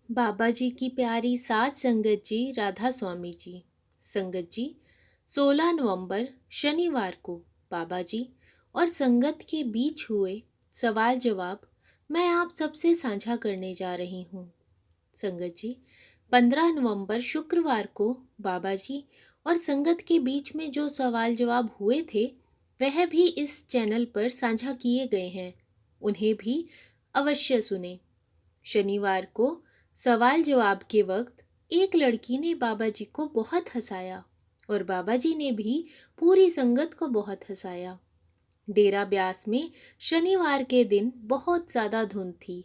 बाबा जी की प्यारी सात संगत जी राधा स्वामी जी। संगत जी, 16 नवंबर शनिवार को बाबा जी और संगत के बीच हुए सवाल जवाब मैं आप सबसे साझा करने जा रही हूँ। संगत जी, 15 नवंबर शुक्रवार को बाबा जी और संगत के बीच में जो सवाल जवाब हुए थे वह भी इस चैनल पर साझा किए गए हैं, उन्हें भी अवश्य सुने। शनिवार को सवाल जवाब के वक्त एक लड़की ने बाबा जी को बहुत हंसाया और बाबा जी ने भी पूरी संगत को बहुत हंसाया। डेरा ब्यास में शनिवार के दिन बहुत ज्यादा धुंध थी।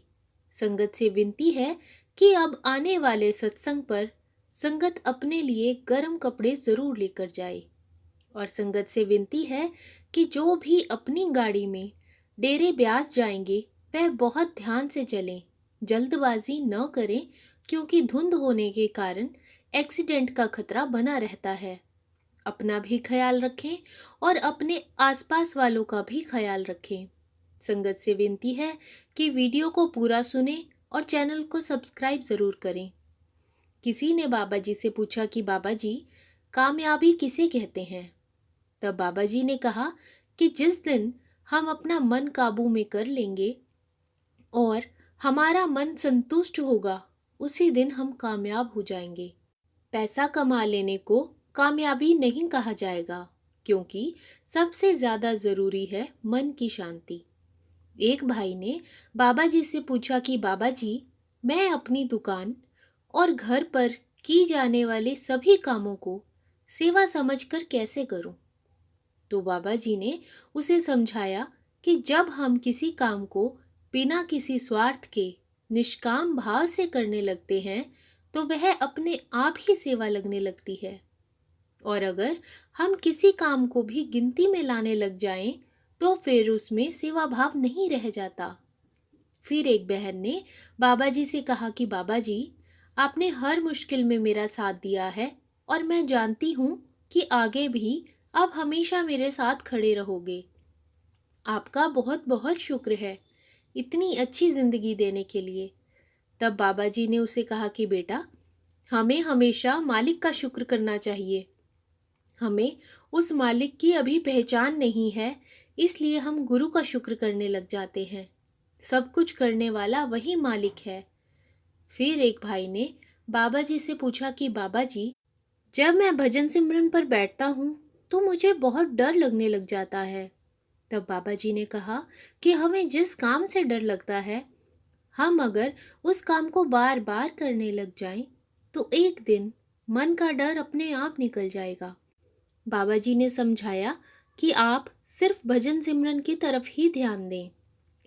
संगत से विनती है कि अब आने वाले सत्संग पर संगत अपने लिए गर्म कपड़े जरूर लेकर जाए और संगत से विनती है कि जो भी अपनी गाड़ी में डेरे ब्यास जाएंगे वह बहुत ध्यान से चलें, जल्दबाजी न करें क्योंकि धुंध होने के कारण एक्सीडेंट का खतरा बना रहता है। अपना भी ख्याल रखें और अपने आसपास वालों का भी ख्याल रखें। संगत से विनती है कि वीडियो को पूरा सुनें और चैनल को सब्सक्राइब ज़रूर करें। किसी ने बाबा जी से पूछा कि बाबा जी, कामयाबी किसे कहते हैं? तब बाबा जी ने कहा कि जिस दिन हम अपना मन काबू में कर लेंगे और हमारा मन संतुष्ट होगा उसी दिन हम कामयाब हो जाएंगे। पैसा कमा लेने को कामयाबी नहीं कहा जाएगा क्योंकि सबसे ज्यादा जरूरी है मन की शांति। एक भाई ने बाबा जी से पूछा कि बाबा जी, मैं अपनी दुकान और घर पर की जाने वाले सभी कामों को सेवा समझकर कैसे करूं? तो बाबा जी ने उसे समझाया कि जब हम किसी काम को बिना किसी स्वार्थ के निष्काम भाव से करने लगते हैं तो वह अपने आप ही सेवा लगने लगती है, और अगर हम किसी काम को भी गिनती में लाने लग जाएं तो फिर उसमें सेवा भाव नहीं रह जाता। फिर एक बहन ने बाबा जी से कहा कि बाबा जी, आपने हर मुश्किल में मेरा साथ दिया है और मैं जानती हूँ कि आगे भी आप हमेशा मेरे साथ खड़े रहोगे। आपका बहुत बहुत शुक्र है इतनी अच्छी जिंदगी देने के लिए। तब बाबा जी ने उसे कहा कि बेटा, हमें हमेशा मालिक का शुक्र करना चाहिए। हमें उस मालिक की अभी पहचान नहीं है, इसलिए हम गुरु का शुक्र करने लग जाते हैं। सब कुछ करने वाला वही मालिक है। फिर एक भाई ने बाबा जी से पूछा कि बाबा जी, जब मैं भजन सिमरन पर बैठता हूँ तो मुझे बहुत डर लगने लग जाता है। तब बाबा जी ने कहा कि हमें जिस काम से डर लगता है, हम अगर उस काम को बार बार करने लग जाएं, तो एक दिन मन का डर अपने आप निकल जाएगा। बाबा जी ने समझाया कि आप सिर्फ भजन सिमरन की तरफ ही ध्यान दें।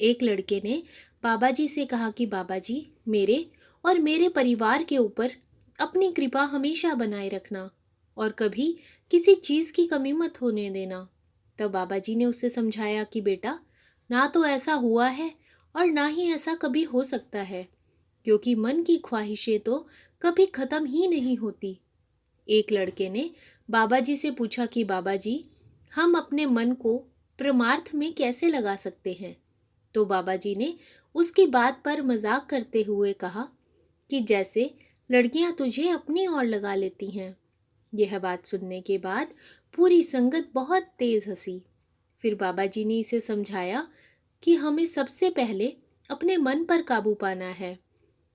एक लड़के ने बाबा जी से कहा कि बाबा जी, मेरे और मेरे परिवार के ऊपर अपनी कृपा हमेशा बनाए रखना और कभी किसी चीज़ की कमी मत होने देना। तब बाबा जी ने उसे समझाया कि बेटा, ना तो ऐसा हुआ है और ना ही ऐसा कभी हो सकता है, क्योंकि मन की ख्वाहिशें तो कभी खत्म ही नहीं होती। एक लड़के ने बाबा जी से पूछा कि बाबा जी, हम अपने मन को परमार्थ में कैसे लगा सकते हैं? तो बाबा जी ने उसकी बात पर मजाक करते हुए कहा कि जैसे लड़कियां तुझे अपनी ओर लगा लेती हैं। यह बात सुनने के बाद पूरी संगत बहुत तेज हंसी। फिर बाबा जी ने इसे समझाया कि हमें सबसे पहले अपने मन पर काबू पाना है।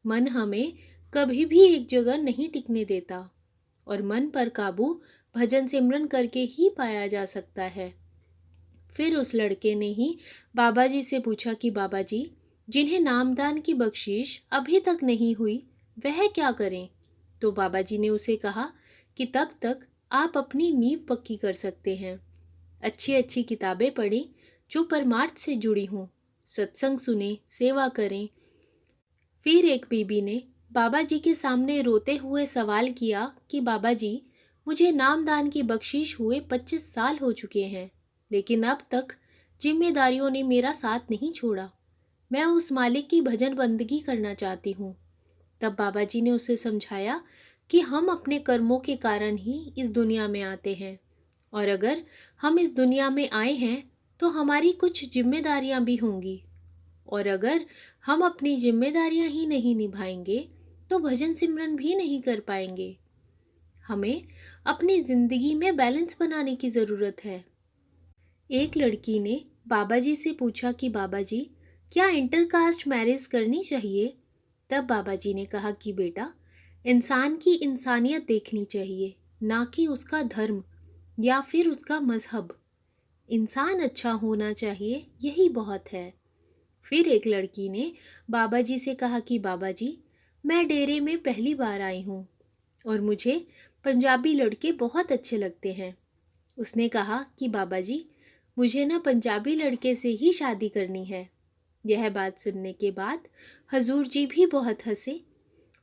मन हमें कभी भी एक जगह नहीं टिकने देता और मन पर काबू भजन सिमरन करके ही पाया जा सकता है। फिर उस लड़के ने ही बाबा जी से पूछा कि बाबा जी, जिन्हें नामदान की बख्शीश अभी तक नहीं हुई वह क्या करें? तो बाबा जी ने उसे कहा कि तब तक आप अपनी नींव पक्की कर सकते हैं। अच्छी अच्छी किताबें पढ़ें जो परमार्थ से जुड़ी हों, सत्संग सुने, सेवा करें। फिर एक बीबी ने बाबा जी के सामने रोते हुए सवाल किया कि बाबा जी, मुझे नामदान की बख्शीश हुए 25 साल हो चुके हैं, लेकिन अब तक जिम्मेदारियों ने मेरा साथ नहीं छोड़ा। मैं उस मालिक की भजन बंदगी करना चाहती हूँ। तब बाबा जी ने उसे समझाया कि हम अपने कर्मों के कारण ही इस दुनिया में आते हैं, और अगर हम इस दुनिया में आए हैं तो हमारी कुछ जिम्मेदारियां भी होंगी, और अगर हम अपनी जिम्मेदारियां ही नहीं निभाएंगे तो भजन सिमरन भी नहीं कर पाएंगे। हमें अपनी जिंदगी में बैलेंस बनाने की ज़रूरत है। एक लड़की ने बाबा जी से पूछा कि बाबा जी, क्या इंटरकास्ट मैरिज करनी चाहिए? तब बाबा जी ने कहा कि बेटा, इंसान की इंसानियत देखनी चाहिए, ना कि उसका धर्म या फिर उसका मजहब। इंसान अच्छा होना चाहिए, यही बहुत है। फिर एक लड़की ने बाबा जी से कहा कि बाबा जी, मैं डेरे में पहली बार आई हूँ और मुझे पंजाबी लड़के बहुत अच्छे लगते हैं। उसने कहा कि बाबा जी, मुझे ना पंजाबी लड़के से ही शादी करनी है। यह बात सुनने के बाद हजूर जी भी बहुत हंसे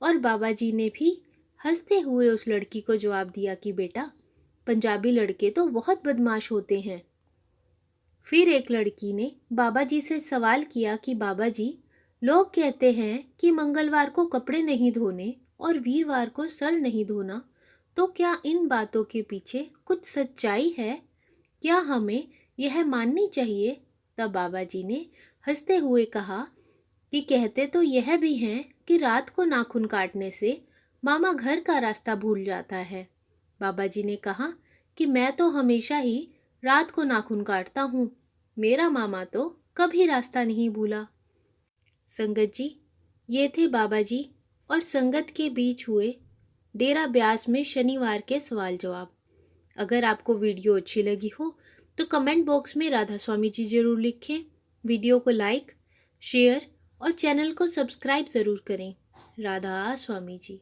और बाबा जी ने भी हंसते हुए उस लड़की को जवाब दिया कि बेटा, पंजाबी लड़के तो बहुत बदमाश होते हैं। फिर एक लड़की ने बाबा जी से सवाल किया कि बाबा जी, लोग कहते हैं कि मंगलवार को कपड़े नहीं धोने और वीरवार को सर नहीं धोना, तो क्या इन बातों के पीछे कुछ सच्चाई है? क्या हमें यह माननी चाहिए? तब बाबा जी ने हंसते हुए कहा कि कहते तो यह भी हैं कि रात को नाखून काटने से मामा घर का रास्ता भूल जाता है। बाबा जी ने कहा कि मैं तो हमेशा ही रात को नाखून काटता हूँ, मेरा मामा तो कभी रास्ता नहीं भूला। संगत जी, ये थे बाबा जी और संगत के बीच हुए डेरा ब्यास में शनिवार के सवाल जवाब। अगर आपको वीडियो अच्छी लगी हो तो कमेंट बॉक्स में राधा स्वामी जी जरूर लिखें। वीडियो को लाइक, शेयर और चैनल को सब्सक्राइब ज़रूर करें। राधा स्वामी जी।